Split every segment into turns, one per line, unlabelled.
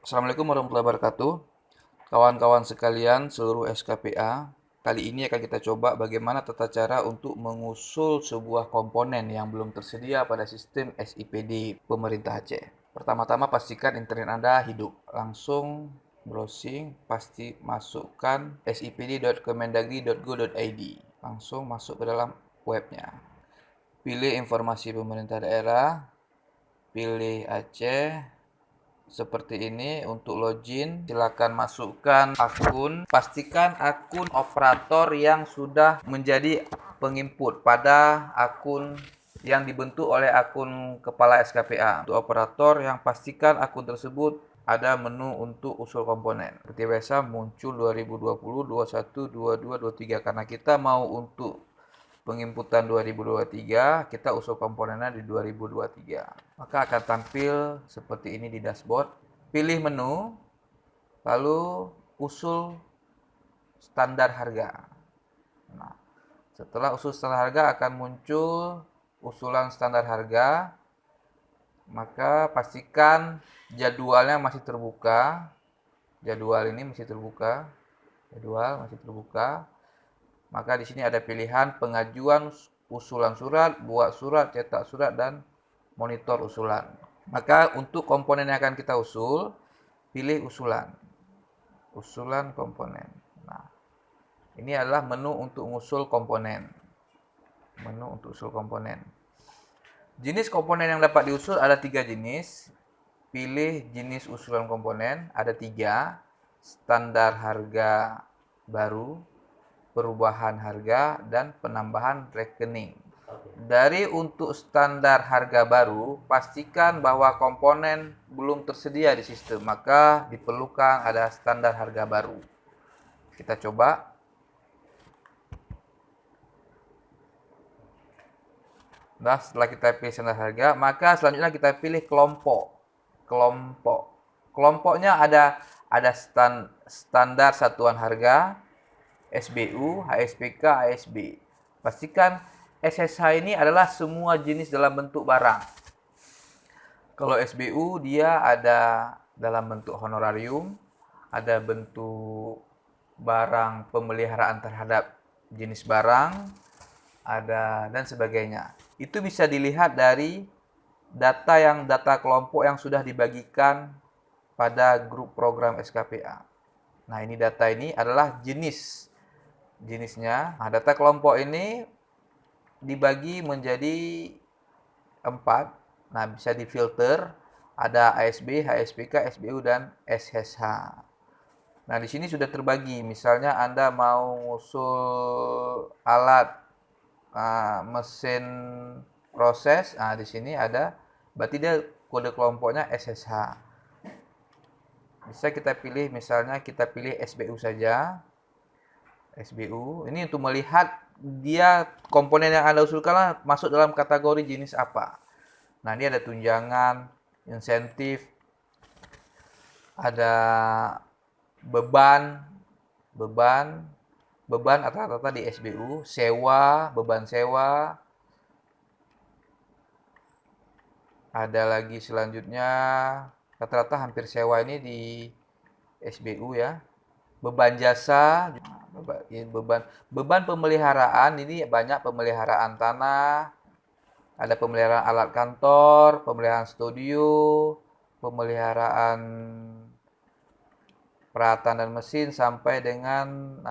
Assalamualaikum warahmatullahi wabarakatuh. Kawan-kawan sekalian seluruh SKPA, kali ini akan kita coba bagaimana tata cara untuk mengusul sebuah komponen yang belum tersedia pada sistem SIPD pemerintah Aceh. Pertama-tama pastikan internet Anda hidup. Langsung browsing, pasti masukkan sipd.kemendagri.go.id. Langsung masuk ke dalam webnya. Pilih informasi pemerintah daerah, pilih Aceh. Seperti ini untuk login, silakan masukkan akun. Pastikan akun operator yang sudah menjadi penginput pada akun yang dibentuk oleh akun kepala SKPA. Untuk operator yang pastikan akun tersebut ada menu untuk usul komponen. Seperti biasa muncul 2020, 21, 22, 23 karena kita mau untuk penginputan 2023, kita usul komponennya di 2023. Maka akan tampil seperti ini di dashboard. Pilih menu, lalu usul standar harga. Nah, setelah usul standar harga akan muncul usulan standar harga. Maka pastikan jadwalnya masih terbuka. Jadwal ini masih terbuka. Jadwal masih terbuka. Maka di sini ada pilihan pengajuan usulan surat, buat surat, cetak surat, dan monitor usulan. Maka untuk komponen yang akan kita usul, pilih usulan. Usulan komponen. Nah, ini adalah menu untuk mengusul komponen. Menu untuk usul komponen. Jenis komponen yang dapat diusul ada 3 jenis. Pilih jenis usulan komponen, ada 3. Standar harga baru, perubahan harga, dan penambahan rekening. Dari untuk standar harga baru, pastikan bahwa komponen belum tersedia di sistem, maka diperlukan ada standar harga baru. Kita coba. Nah, setelah kita pilih standar harga, maka selanjutnya kita pilih kelompok. Kelompok. Kelompoknya ada standar satuan harga, SBU, HSPK, HSB. Pastikan SSH ini adalah semua jenis dalam bentuk barang. Kalau SBU dia ada dalam bentuk honorarium, ada bentuk barang pemeliharaan terhadap jenis barang, ada dan sebagainya. Itu bisa dilihat dari data kelompok yang sudah dibagikan pada grup program SKPA. Nah, ini data ini adalah jenisnya. Nah, data kelompok ini dibagi menjadi 4. Nah, bisa difilter. Ada ASB, HSPK, SBU, dan SSH. Nah, di sini sudah terbagi. Misalnya Anda mau ngusul alat mesin proses. Nah, di sini ada. Berarti dia kode kelompoknya SSH. Bisa kita pilih, misalnya kita pilih SBU saja. SBU. Ini untuk melihat dia komponen yang Anda usulkan masuk dalam kategori jenis apa. Nah, ini ada tunjangan, insentif, ada beban rata-rata di SBU, sewa, beban sewa. Ada lagi selanjutnya, rata-rata hampir sewa ini di SBU ya. Beban jasa, beban pemeliharaan ini banyak, pemeliharaan tanah, ada pemeliharaan alat kantor, pemeliharaan studio, pemeliharaan peralatan dan mesin, sampai dengan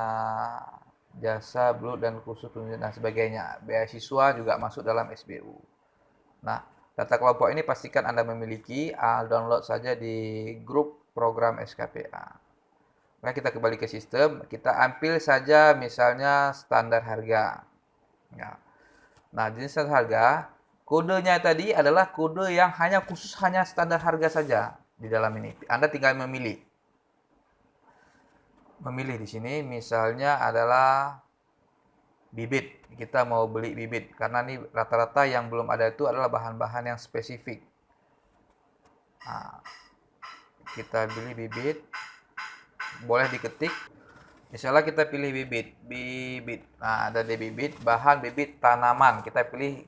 jasa belut dan khusus dan sebagainya. Beasiswa juga masuk dalam SBU. Nah, data kelompok ini pastikan Anda memiliki, download saja di grup program SKPA. Nah, kita kembali ke sistem, kita ambil saja misalnya standar harga. Nah, jenis standar harga, kodenya tadi adalah kode yang khusus hanya standar harga saja di dalam ini. Anda tinggal memilih. Memilih di sini misalnya adalah bibit. Kita mau beli bibit karena ini rata-rata yang belum ada itu adalah bahan-bahan yang spesifik. Nah, kita pilih bibit. Boleh diketik. Misalnya kita pilih bibit. Nah, ada di bibit, bahan bibit tanaman. Kita pilih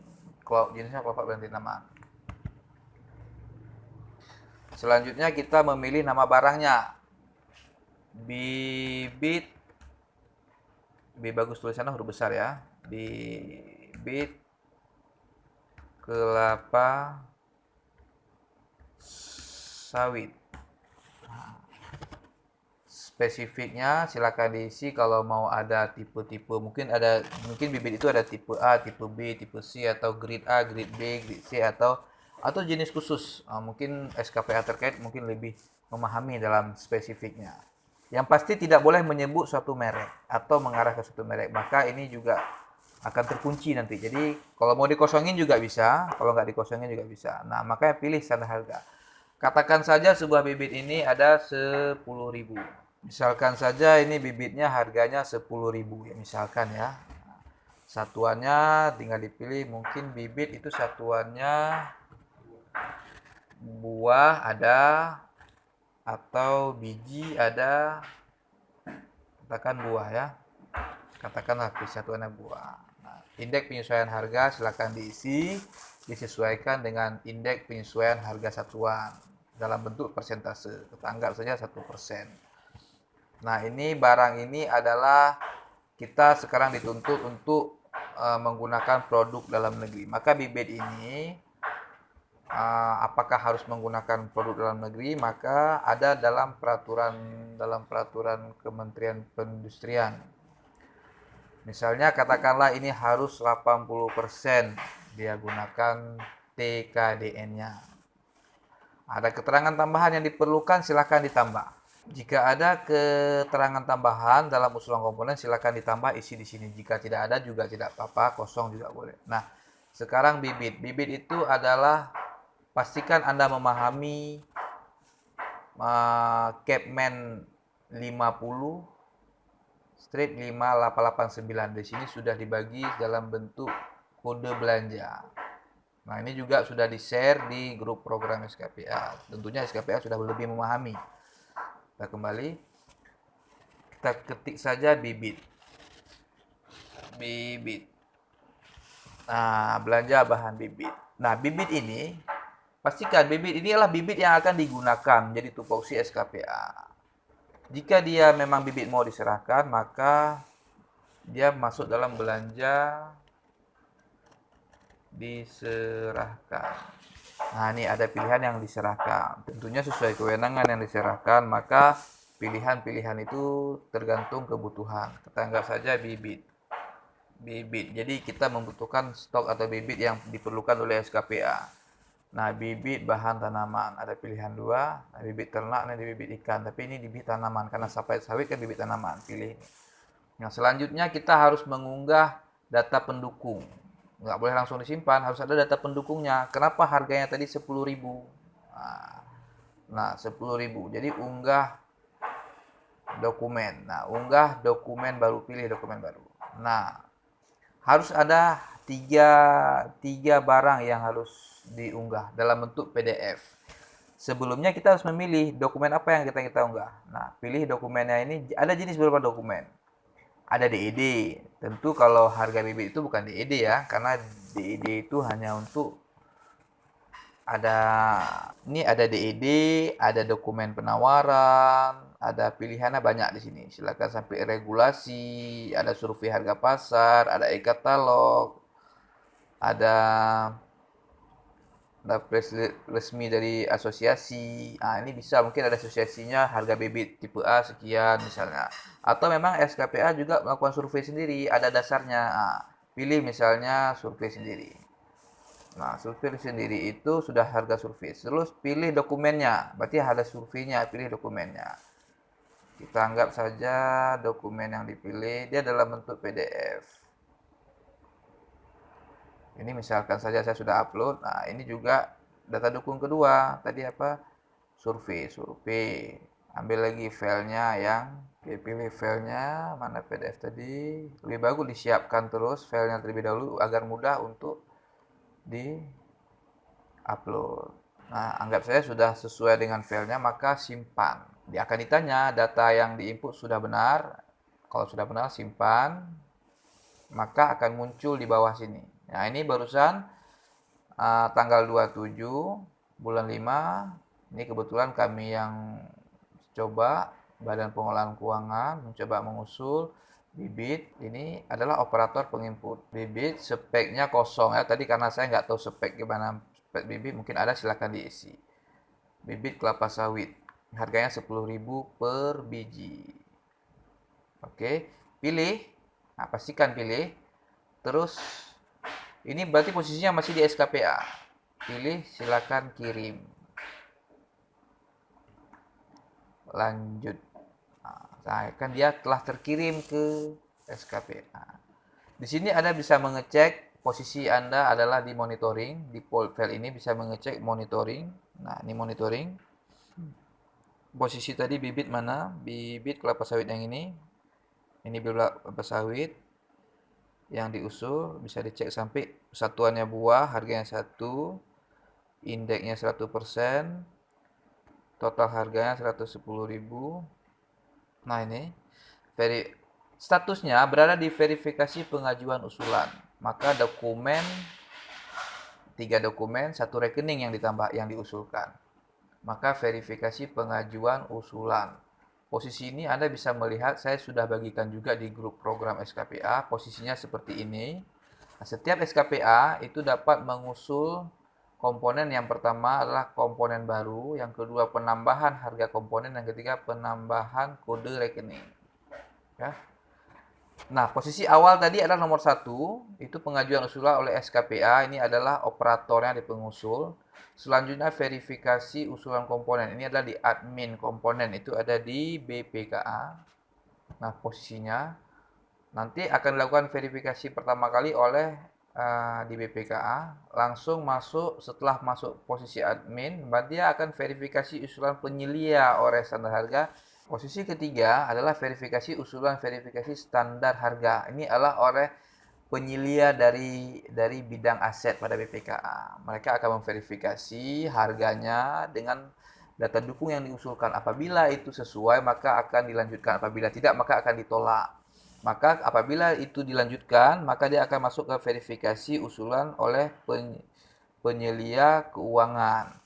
jenisnya kelompok bahan tanaman. Selanjutnya kita memilih nama barangnya. Bibit, bagus tulisannya huruf besar ya. Bibit kelapa sawit. Spesifiknya silakan diisi kalau mau ada tipe-tipe. Mungkin bibit itu ada tipe A, tipe B, tipe C, atau grade A, grade B, grade C, atau jenis khusus. Mungkin SKPA terkait mungkin lebih memahami dalam spesifiknya. Yang pasti tidak boleh menyebut suatu merek atau mengarah ke suatu merek. Maka ini juga akan terkunci nanti. Jadi kalau mau dikosongin juga bisa, kalau nggak dikosongin juga bisa. Nah, makanya pilih standar harga. Katakan saja sebuah bibit ini ada 10.000. Misalkan saja ini bibitnya harganya 10.000 ya, misalkan ya. Satuannya tinggal dipilih, mungkin bibit itu satuannya buah ada atau biji ada. Katakan buah ya. Katakanlah satuannya buah. Nah, indeks penyesuaian harga silakan disesuaikan dengan indeks penyesuaian harga satuan dalam bentuk persentase. Kita anggap saja 1%. Nah, ini barang ini adalah kita sekarang dituntut untuk menggunakan produk dalam negeri. Maka bibit ini apakah harus menggunakan produk dalam negeri? Maka ada dalam peraturan Kementerian Perindustrian. Misalnya katakanlah ini harus 80% dia gunakan TKDN-nya. Ada keterangan tambahan yang diperlukan, silakan ditambah. Jika ada keterangan tambahan dalam usulan komponen, silakan ditambah isi di sini. Jika tidak ada juga tidak apa-apa, kosong juga boleh. Nah, sekarang bibit. Bibit itu adalah pastikan Anda memahami Capman 50 strip 5889. Di sini sudah dibagi dalam bentuk kode belanja. Nah, ini juga sudah di-share di grup program SKPA. Tentunya SKPA sudah lebih memahami. Kita kembali, kita ketik saja bibit. Nah, belanja bahan bibit. Nah, bibit ini, pastikan bibit ini adalah bibit yang akan digunakan menjadi tupoksi SKPA. Jika dia memang bibit mau diserahkan, maka dia masuk dalam belanja diserahkan. Nah, ini ada pilihan yang diserahkan. Tentunya sesuai kewenangan yang diserahkan, maka pilihan-pilihan itu tergantung kebutuhan. Kita anggap saja bibit. Jadi kita membutuhkan stok atau bibit yang diperlukan oleh SKPA. Nah, bibit bahan tanaman. Ada pilihan dua. Nah, bibit ternak, ini bibit ikan. Tapi ini bibit tanaman. Karena sawit kan bibit tanaman. Pilih ini. Nah, selanjutnya kita harus mengunggah data pendukung. Nggak boleh langsung disimpan, harus ada data pendukungnya. Kenapa harganya tadi 10.000? Nah, 10.000. Jadi unggah dokumen. Nah, unggah dokumen baru, pilih dokumen baru. Nah, harus ada tiga barang yang harus diunggah dalam bentuk PDF. Sebelumnya kita harus memilih dokumen apa yang kita unggah. Nah, pilih dokumennya ini. Ada jenis beberapa dokumen. Ada DED. Tentu kalau harga bibit itu bukan DED ya, karena DED itu hanya untuk ada DED, ada dokumen penawaran, ada pilihannya banyak di sini. Silakan sampai regulasi, ada survei harga pasar, ada e-katalog, ada press resmi dari asosiasi. Ini bisa mungkin ada asosiasinya harga bibit tipe A sekian misalnya. Atau memang SKPA juga melakukan survei sendiri, ada dasarnya. Pilih misalnya survei sendiri. Nah, survei sendiri itu sudah harga survei. Terus pilih dokumennya, berarti ada surveinya, pilih dokumennya. Kita anggap saja dokumen yang dipilih dia dalam bentuk PDF. Ini misalkan saja saya sudah upload. Nah, ini juga data dukung kedua. Tadi apa? Survei. Ambil lagi filenya pilih filenya. Mana PDF tadi? Lebih bagus disiapkan terus filenya terlebih dahulu agar mudah untuk di-upload. Nah, anggap saya sudah sesuai dengan filenya, maka simpan. Dia akan ditanya data yang diinput sudah benar. Kalau sudah benar, simpan. Maka akan muncul di bawah sini. Nah, ini barusan tanggal 27 bulan 5 Ini kebetulan kami yang coba, Badan Pengelolaan Keuangan mencoba mengusul bibit. Ini adalah operator penginput. Bibit speknya kosong ya. Tadi karena saya nggak tahu spek gimana spek bibit, mungkin ada, silakan diisi. Bibit kelapa sawit. Harganya 10.000 per biji. Oke, pilih. Nah, pastikan pilih. Terus ini berarti posisinya masih di SKPA. Pilih, silakan kirim. Lanjut. Nah, kan dia telah terkirim ke SKPA. Di sini Anda bisa mengecek posisi Anda adalah di monitoring. Di file ini bisa mengecek monitoring. Nah, ini monitoring. Posisi tadi bibit mana? Bibit kelapa sawit yang ini. Ini bibit kelapa sawit yang diusul, bisa dicek sampai satuannya buah, harganya 1, indeksnya 100%, total harganya 110.000. Nah, ini statusnya berada di verifikasi pengajuan usulan. Maka dokumen 3 dokumen, 1 rekening yang ditambah yang diusulkan. Maka verifikasi pengajuan usulan. Posisi ini Anda bisa melihat, saya sudah bagikan juga di grup program SKPA, posisinya seperti ini. Nah, setiap SKPA itu dapat mengusul komponen. Yang pertama adalah komponen baru, yang kedua penambahan harga komponen, yang ketiga penambahan kode rekening. Ya. Nah, posisi awal tadi adalah nomor 1, itu pengajuan usulan oleh SKPA, ini adalah operatornya di pengusul. Selanjutnya verifikasi usulan komponen, ini adalah di admin komponen, itu ada di BPKA. Nah, posisinya nanti akan dilakukan verifikasi pertama kali oleh di BPKA, langsung masuk. Setelah masuk posisi admin, dia akan verifikasi usulan penyelia oleh standar harga. Posisi ketiga adalah verifikasi usulan verifikasi standar harga. Ini adalah oleh penyelia dari bidang aset pada BPKA. Mereka akan memverifikasi harganya dengan data dukung yang diusulkan. Apabila itu sesuai, maka akan dilanjutkan. Apabila tidak, maka akan ditolak. Maka apabila itu dilanjutkan, maka dia akan masuk ke verifikasi usulan oleh penyelia keuangan,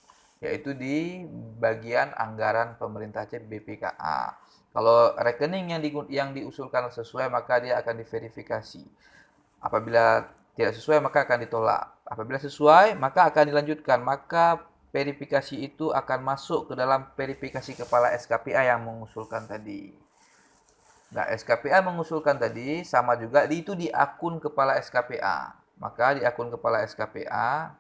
yaitu di bagian anggaran pemerintah Aceh BPKA. Kalau rekening yang diusulkan sesuai, maka dia akan diverifikasi. Apabila tidak sesuai, maka akan ditolak. Apabila sesuai, maka akan dilanjutkan. Maka verifikasi itu akan masuk ke dalam verifikasi kepala SKPA yang mengusulkan tadi. Nah, SKPA mengusulkan tadi sama juga itu di akun kepala SKPA. Maka di akun kepala SKPA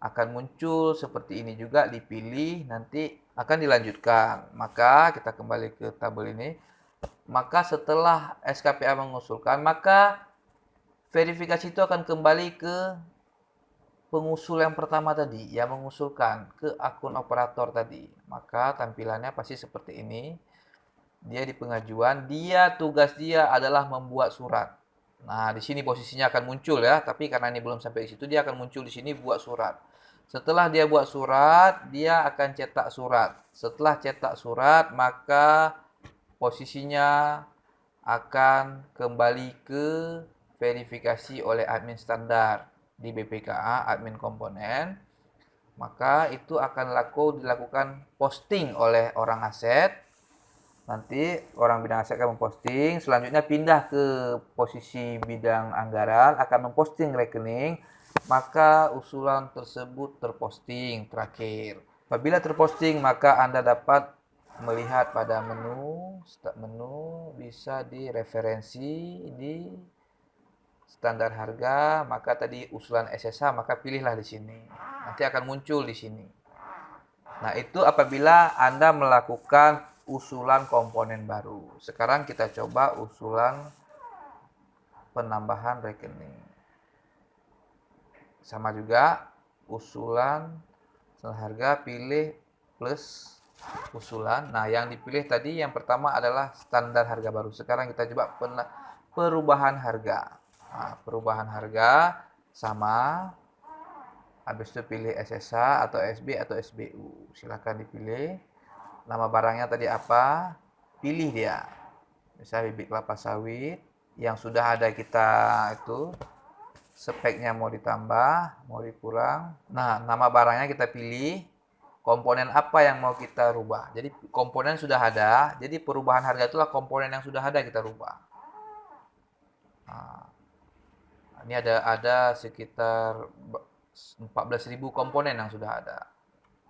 akan muncul seperti ini juga, dipilih, nanti akan dilanjutkan. Maka kita kembali ke tabel ini. Maka setelah SKPA mengusulkan, maka verifikasi itu akan kembali ke pengusul yang pertama tadi, yang mengusulkan ke akun operator tadi. Maka tampilannya pasti seperti ini. Dia di pengajuan, tugas dia adalah membuat surat. Nah, di sini posisinya akan muncul ya, tapi karena ini belum sampai di situ, dia akan muncul di sini buat surat. Setelah dia buat surat, dia akan cetak surat. Setelah cetak surat, maka posisinya akan kembali ke verifikasi oleh admin standar di BPKA, admin komponen. Maka itu akan dilakukan posting oleh orang aset. Nanti orang bidang aset akan memposting, selanjutnya pindah ke posisi bidang anggaran, akan memposting rekening, maka usulan tersebut terposting terakhir. Apabila terposting, maka Anda dapat melihat pada start menu, bisa di referensi, di standar harga, maka tadi usulan SSH, maka pilihlah di sini. Nanti akan muncul di sini. Nah, itu apabila Anda melakukan usulan komponen baru. Sekarang kita coba usulan penambahan rekening. Sama juga usulan harga, pilih plus usulan. Nah, yang dipilih tadi yang pertama adalah standar harga baru. Sekarang kita coba perubahan harga. Nah, perubahan harga sama. Habis itu pilih SSH atau SB atau SBU. Silakan dipilih. Nama barangnya tadi apa? Pilih dia. Misalnya bibit kelapa sawit yang sudah ada kita itu, speknya mau ditambah, mau dikurang. Nah, nama barangnya kita pilih. komponen apa yang mau kita rubah. Jadi komponen sudah ada, jadi perubahan harga itulah komponen yang sudah ada kita rubah. Nah, ini ada sekitar 14.000 komponen yang sudah ada.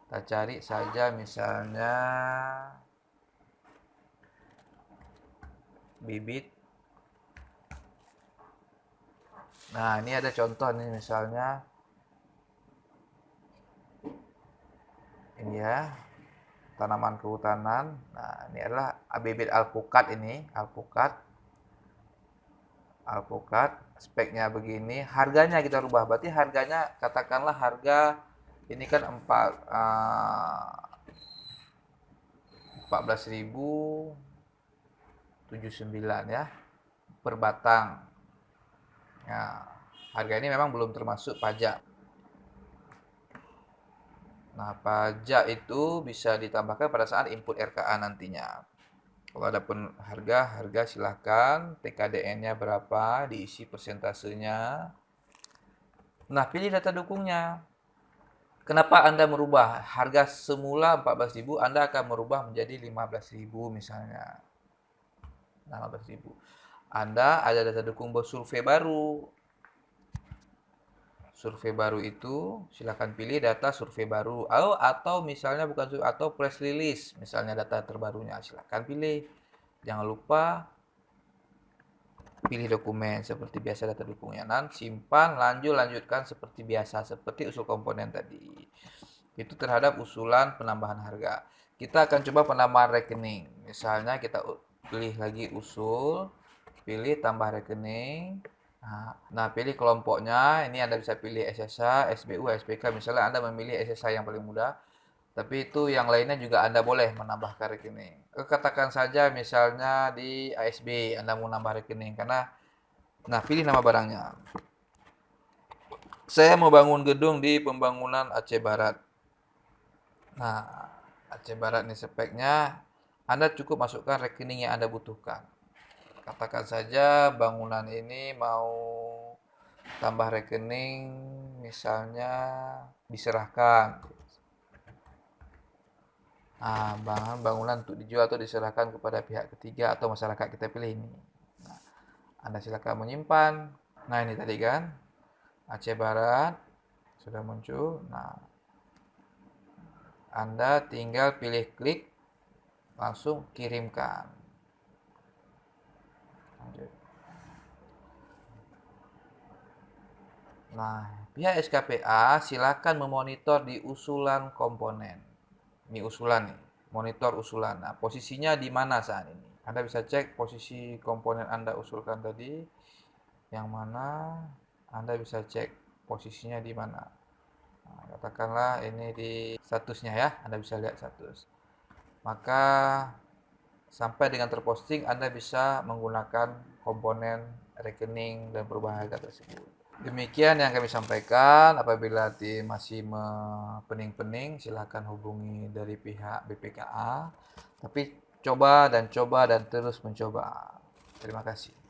Kita cari saja misalnya bibit. Nah, ini ada contoh nih misalnya ini ya, tanaman kehutanan. Nah, ini adalah bibit alpukat ini, alpukat speknya begini, harganya kita rubah. Berarti harganya katakanlah harga ini kan 14.079 ya per batang. Nah, harga ini memang belum termasuk pajak. Nah, pajak itu bisa ditambahkan pada saat input RKA nantinya. Kalau ada pun harga silahkan, TKDN-nya berapa, diisi persentasenya. Nah, pilih data dukungnya. Kenapa Anda merubah harga semula 14.000, Anda akan merubah menjadi 15.000 misalnya. Nah, 15.000. Anda ada data dukung survei baru. Survei baru itu silakan pilih data survei baru atau misalnya bukan survei atau press release, misalnya data terbarunya silakan pilih. Jangan lupa pilih dokumen seperti biasa data dukungnya, simpan, lanjutkan seperti biasa, seperti usul komponen tadi. Itu terhadap usulan penambahan harga. Kita akan coba penambahan rekening. Misalnya kita pilih lagi usul, pilih tambah rekening. Nah, pilih kelompoknya. Ini Anda bisa pilih SSA, SBU, SPK. Misalnya Anda memilih SSA yang paling mudah. Tapi itu yang lainnya juga Anda boleh menambahkan rekening. Katakan saja misalnya di ASB Anda mau nambah rekening karena pilih nama barangnya. Saya mau bangun gedung di pembangunan Aceh Barat. Nah, Aceh Barat ini speknya Anda cukup masukkan rekening yang Anda butuhkan. Katakan saja bangunan ini mau tambah rekening misalnya diserahkan. Nah, bangunan untuk dijual atau diserahkan kepada pihak ketiga atau masyarakat, kita pilih ini. Nah, Anda silakan menyimpan. Nah, ini tadi kan Aceh Barat sudah muncul. Nah, Anda tinggal pilih klik, langsung kirimkan. Nah, pihak SKPA silakan memonitor di usulan komponen. Ini usulan nih, monitor usulan. Nah, posisinya di mana saat ini? Anda bisa cek posisi komponen Anda usulkan tadi yang mana. Anda bisa cek posisinya di mana. Nah, katakanlah ini di statusnya ya, Anda bisa lihat status. Maka sampai dengan terposting Anda bisa menggunakan komponen rekening dan perubahan harga tersebut. Demikian yang kami sampaikan. Apabila masih pening-pening, silakan hubungi dari pihak BPKA. Tapi coba dan terus mencoba. Terima kasih.